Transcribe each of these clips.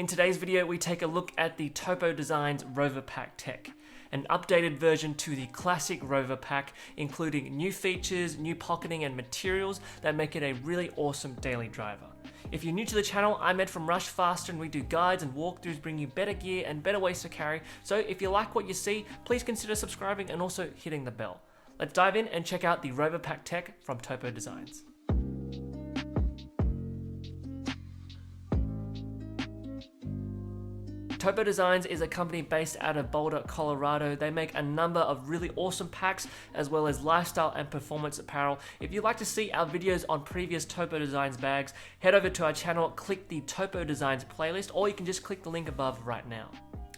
In today's video, we take a look at the Topo Designs Rover Pack Tech, an updated version to the classic Rover Pack, including new features, new pocketing and materials that make it a really awesome daily driver. If you're new to the channel, I'm Ed from Rush Faster and we do guides and walkthroughs bring you better gear and better ways to carry, so if you like what you see, please consider subscribing and also hitting the bell. Let's dive in and check out the Rover Pack Tech from Topo Designs. Topo Designs is a company based out of Boulder, Colorado. They make a number of really awesome packs as well as lifestyle and performance apparel. If you'd like to see our videos on previous Topo Designs bags, head over to our channel, click the Topo Designs playlist, or you can just click the link above right now.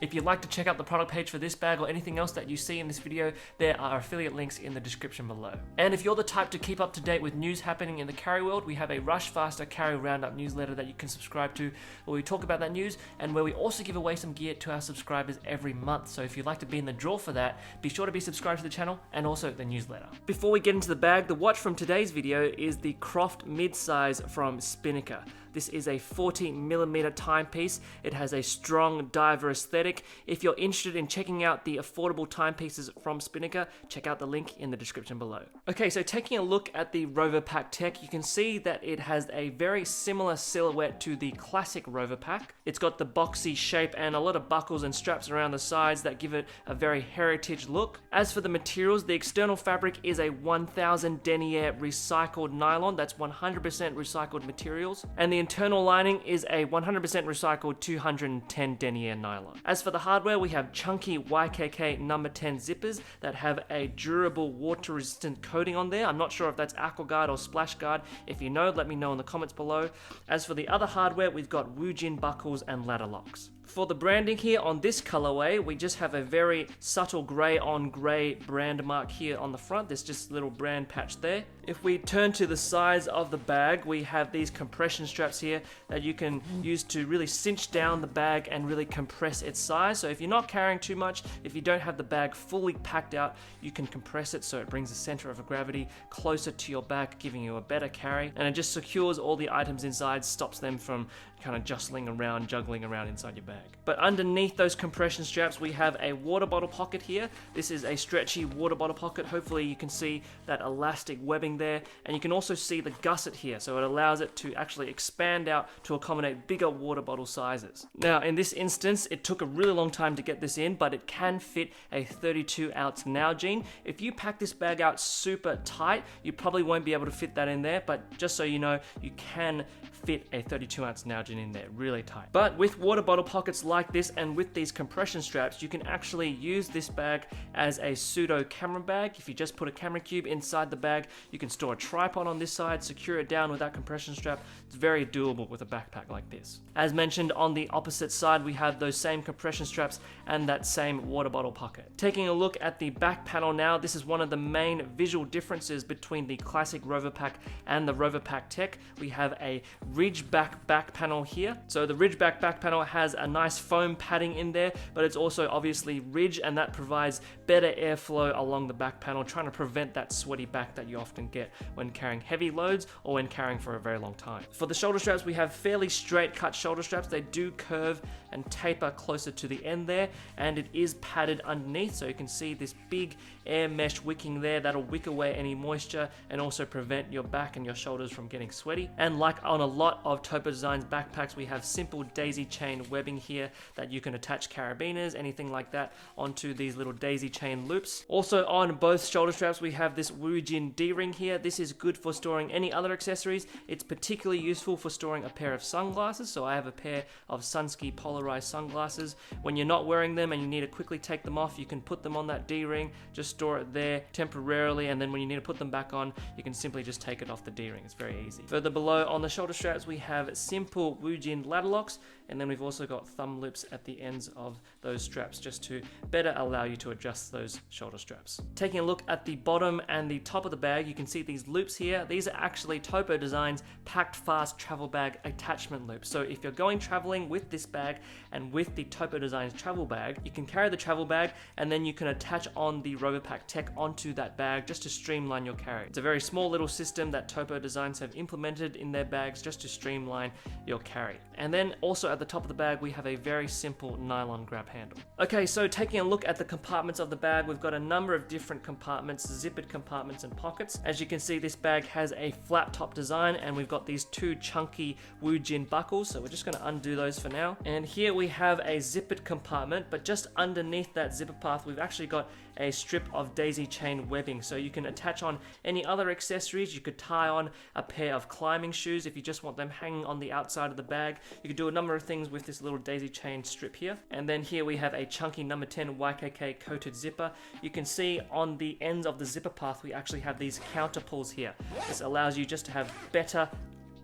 If you'd like to check out the product page for this bag or anything else that you see in this video, there are affiliate links in the description below. And if you're the type to keep up to date with news happening in the carry world, we have a Rush Faster Carry Roundup newsletter that you can subscribe to, where we talk about that news and where we also give away some gear to our subscribers every month. So if you'd like to be in the draw for that, be sure to be subscribed to the channel and also the newsletter. Before we get into the bag, the watch from today's video is the Croft Midsize from Spinnaker. This is a 40mm timepiece. It has a strong diver aesthetic. If you're interested in checking out the affordable timepieces from Spinnaker, check out the link in the description below. Okay, so taking a look at the Rover Pack Tech, you can see that it has a very similar silhouette to the classic Rover Pack. It's got the boxy shape and a lot of buckles and straps around the sides that give it a very heritage look. As for the materials, the external fabric is a 1000 denier recycled nylon. That's 100% recycled materials. And the internal lining is a 100% recycled 210 denier nylon. As for the hardware, we have chunky YKK number 10 zippers that have a durable water resistant coating on there. I'm not sure if that's AquaGuard or Splash Guard. If you know, let me know in the comments below. As for the other hardware, we've got Woojin buckles and ladder locks. For the branding here on this colorway, we just have a very subtle grey on grey brand mark here on the front. There's just a little brand patch there. If we turn to the sides of the bag, we have these compression straps here that you can use to really cinch down the bag and really compress its size. So if you're not carrying too much, if you don't have the bag fully packed out, you can compress it so it brings the center of gravity closer to your back, giving you a better carry. And it just secures all the items inside, stops them from kind of jostling around, juggling around inside your bag. But underneath those compression straps, we have a water bottle pocket here. This is a stretchy water bottle pocket. Hopefully you can see that elastic webbing there, and you can also see the gusset here, so it allows it to actually expand out to accommodate bigger water bottle sizes. Now in this instance, it took a really long time to get this in, but it can fit a 32-ounce Nalgene. If you pack this bag out super tight, you probably won't be able to fit that in there, but just so you know, you can fit a 32-ounce Nalgene in there really tight. But with water bottle pockets like this and with these compression straps, you can actually use this bag as a pseudo camera bag. If you just put a camera cube inside the bag, you can store a tripod on this side, secure it down with that compression strap. It's very doable with a backpack like this. As mentioned, on the opposite side, we have those same compression straps and that same water bottle pocket. Taking a look at the back panel now, this is one of the main visual differences between the classic Rover Pack and the Rover Pack Tech. We have a Ridgeback back panel here. So the Ridgeback back panel has a nice foam padding in there, but it's also obviously ridge, and that provides better airflow along the back panel, trying to prevent that sweaty back that you often get when carrying heavy loads or when carrying for a very long time. For the shoulder straps, we have fairly straight cut shoulder straps. They do curve and taper closer to the end there, and it is padded underneath, so you can see this big air mesh wicking there that'll wick away any moisture and also prevent your back and your shoulders from getting sweaty. And like on a lot of Topo Designs backpacks, we have simple daisy chain webbing here that you can attach carabiners, anything like that, onto these little daisy chain loops. Also on both shoulder straps, we have this Woojin D-ring here. This is good for storing any other accessories. It's particularly useful for storing a pair of sunglasses. So I have a pair of Sunski polarized sunglasses. When you're not wearing them and you need to quickly take them off, you can put them on that D-ring, just store it there temporarily, and then when you need to put them back on, you can simply just take it off the D-ring. It's very easy. Further below on the shoulder straps, we have simple Woojin ladder locks, and then we've also got thumb loops at the ends of those straps just to better allow you to adjust those shoulder straps. Taking a look at the bottom and the top of the bag, you can see these loops here. These are actually Topo Designs Packed Fast travel bag attachment loops. So if you're going traveling with this bag and with the Topo Designs travel bag, you can carry the travel bag and then you can attach on the Rover Pack Tech onto that bag just to streamline your carry. It's a very small little system that Topo Designs have implemented in their bags just to streamline your carry. And then also at the top of the bag, we have a very simple nylon grab handle. Okay, so taking a look at the compartments of the bag, we've got a number of different compartments, zippered compartments and pockets. As you can see, this bag has a flat top design, and we've got these two chunky Woojin buckles, so we're just going to undo those for now. And here we have a zippered compartment, but just underneath that zipper path, we've actually got a strip of daisy chain webbing, so you can attach on any other accessories. You could tie on a pair of climbing shoes if you just want them hanging on the outside of the bag. You could do a number of things with this little daisy chain strip here. And then here we have a chunky number 10 YKK coated zipper. You can see on the ends of the zipper path we actually have these counter pulls here. This allows you just to have better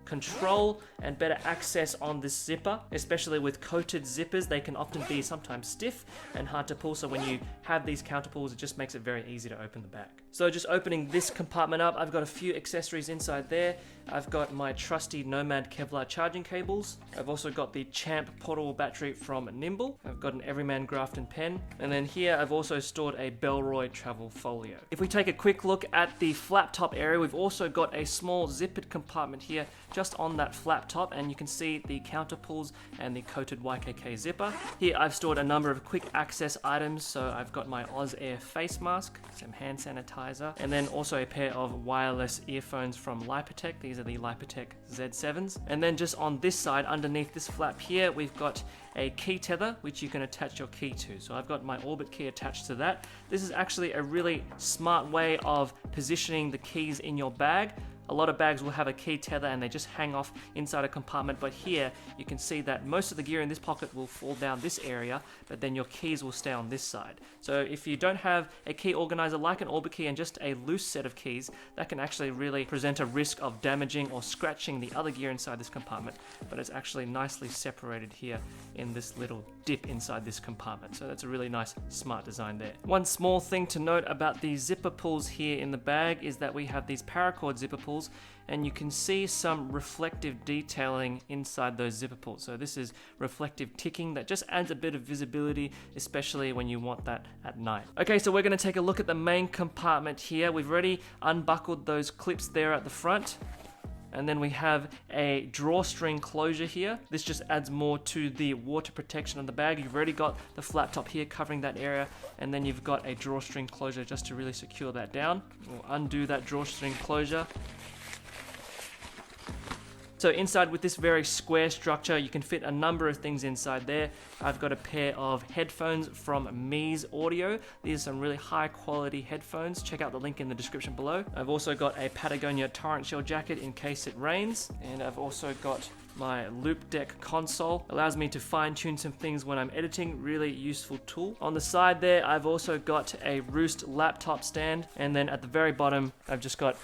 control and better access on this zipper, especially with coated zippers. They can often be sometimes stiff and hard to pull, so when you have these counter pulls, it just makes it very easy to open the bag. So just opening this compartment up, I've got a few accessories inside there. I've got my trusty Nomad Kevlar charging cables. I've also got the Champ portable battery from Nimble. I've got an Everyman Grafton pen. And then here I've also stored a Bellroy travel folio. If we take a quick look at the flap top area, we've also got a small zippered compartment here just on that flap top, and you can see the counter pulls and the coated YKK zipper. Here I've stored a number of quick access items, so I've got my Oz Air face mask, some hand sanitizer, and then also a pair of wireless earphones from Lipotech. These are the Lipotech Z7s. And then just on this side, underneath this flap here, we've got a key tether which you can attach your key to. So I've got my Orbit key attached to that. This is actually a really smart way of positioning the keys in your bag. A lot of bags will have a key tether and they just hang off inside a compartment, but here you can see that most of the gear in this pocket will fall down this area, but then your keys will stay on this side. So if you don't have a key organizer like an Orbit key and just a loose set of keys, that can actually really present a risk of damaging or scratching the other gear inside this compartment, but it's actually nicely separated here in this little dip inside this compartment. So that's a really nice, smart design there. One small thing to note about the zipper pulls here in the bag is that we have these paracord zipper pulls, and you can see some reflective detailing inside those zipper pulls. So this is reflective ticking that just adds a bit of visibility, especially when you want that at night. Okay, so we're going to take a look at the main compartment here. We've already unbuckled those clips there at the front. And then we have a drawstring closure here. This just adds more to the water protection of the bag. You've already got the flat top here covering that area, and then you've got a drawstring closure just to really secure that down. We'll undo that drawstring closure. So inside with this very square structure, you can fit a number of things inside there. I've got a pair of headphones from Mies Audio. These are some really high quality headphones. Check out the link in the description below. I've also got a Patagonia Torrent Shell jacket in case it rains. And I've also got my Loupedeck console. Allows me to fine tune some things when I'm editing. Really useful tool. On the side there, I've also got a Roost laptop stand. And then at the very bottom, I've just got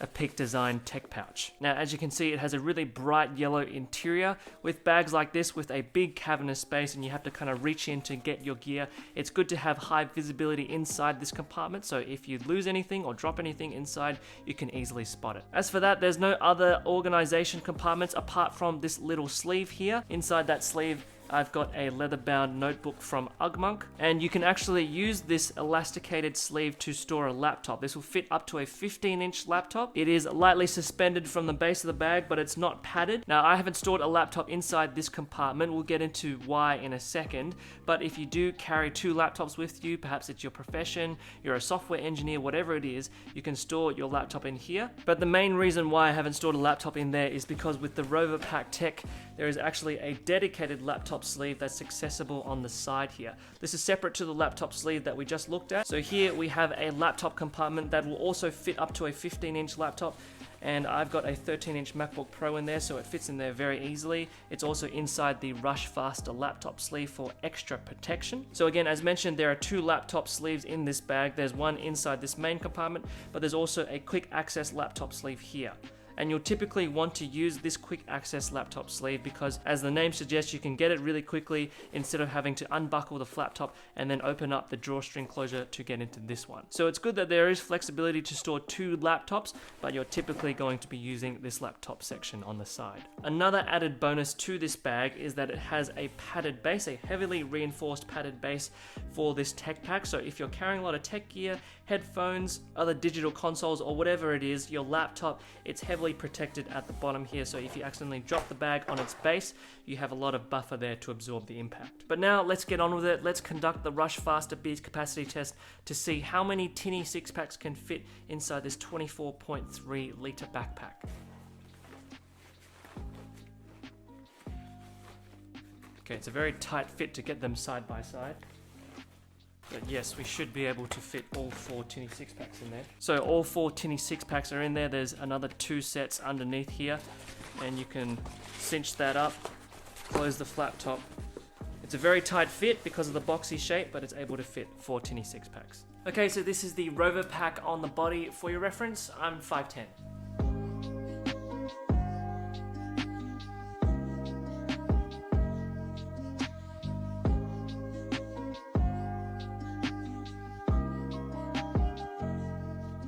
a Peak Design tech pouch. Now, as you can see, it has a really bright yellow interior. With bags like this, with a big cavernous space and you have to kind of reach in to get your gear, it's good to have high visibility inside this compartment, so if you lose anything or drop anything inside, you can easily spot it. As for that, there's no other organization compartments apart from this little sleeve here. Inside that sleeve, I've got a leather-bound notebook from Ugmonk, and you can actually use this elasticated sleeve to store a laptop. This will fit up to a 15-inch laptop. It is lightly suspended from the base of the bag, but it's not padded. Now, I haven't stored a laptop inside this compartment. We'll get into why in a second, but if you do carry two laptops with you, perhaps it's your profession, you're a software engineer, whatever it is, you can store your laptop in here. But the main reason why I haven't stored a laptop in there is because with the Roverpack Tech, there is actually a dedicated laptop sleeve that's accessible on the side here. This is separate to the laptop sleeve that we just looked at. So here we have a laptop compartment that will also fit up to a 15-inch laptop, and I've got a 13-inch MacBook Pro in there, so it fits in there very easily. It's also inside the Rush Faster laptop sleeve for extra protection. So again, as mentioned, there are two laptop sleeves in this bag. There's one inside this main compartment, but there's also a quick access laptop sleeve here. And you'll typically want to use this quick access laptop sleeve because, as the name suggests, you can get it really quickly instead of having to unbuckle the flap top and then open up the drawstring closure to get into this one. So it's good that there is flexibility to store two laptops, but you're typically going to be using this laptop section on the side. Another added bonus to this bag is that it has a padded base, a heavily reinforced padded base for this tech pack. So if you're carrying a lot of tech gear, headphones, other digital consoles, or whatever it is, your laptop, it's heavily heavily protected at the bottom here, so if you accidentally drop the bag on its base, you have a lot of buffer there to absorb the impact. But now let's get on with it. Let's conduct the Rush Faster beads capacity test to see how many tinny 6-packs can fit inside this 24.3 litre backpack. Okay, it's a very tight fit to get them side by side. But yes, we should be able to fit all 4 tinny 6-packs in there. So all 4 tinny 6-packs are in there. There's another 2 sets underneath here, and you can cinch that up, close the flap top. It's a very tight fit because of the boxy shape, but it's able to fit 4 tinny 6-packs. Okay, so this is the Rover pack on the body. For your reference, I'm 5'10".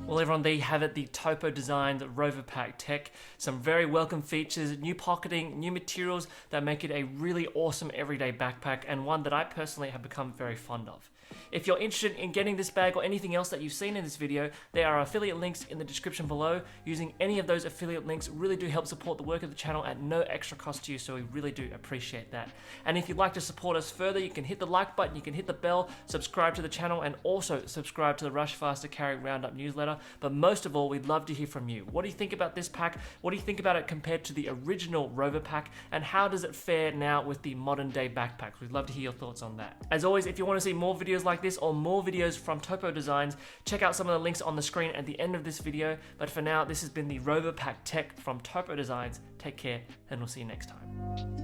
Well everyone, there you have it, the Topo designed Rover Pack Tech. Some very welcome features, new pocketing, new materials that make it a really awesome everyday backpack, and one that I personally have become very fond of. If you're interested in getting this bag or anything else that you've seen in this video, there are affiliate links in the description below. Using any of those affiliate links really do help support the work of the channel at no extra cost to you, so we really do appreciate that. And if you'd like to support us further, you can hit the like button, you can hit the bell, subscribe to the channel, and also subscribe to the Rush Faster Carry Roundup newsletter. But most of all, we'd love to hear from you. What do you think about this pack? What do you think about it compared to the original Rover pack? And how does it fare now with the modern day backpacks? We'd love to hear your thoughts on that. As always, if you want to see more videos like this or more videos from Topo Designs, check out some of the links on the screen at the end of this video. But for now, this has been the Rover Pack Tech from Topo Designs. Take care, and we'll see you next time.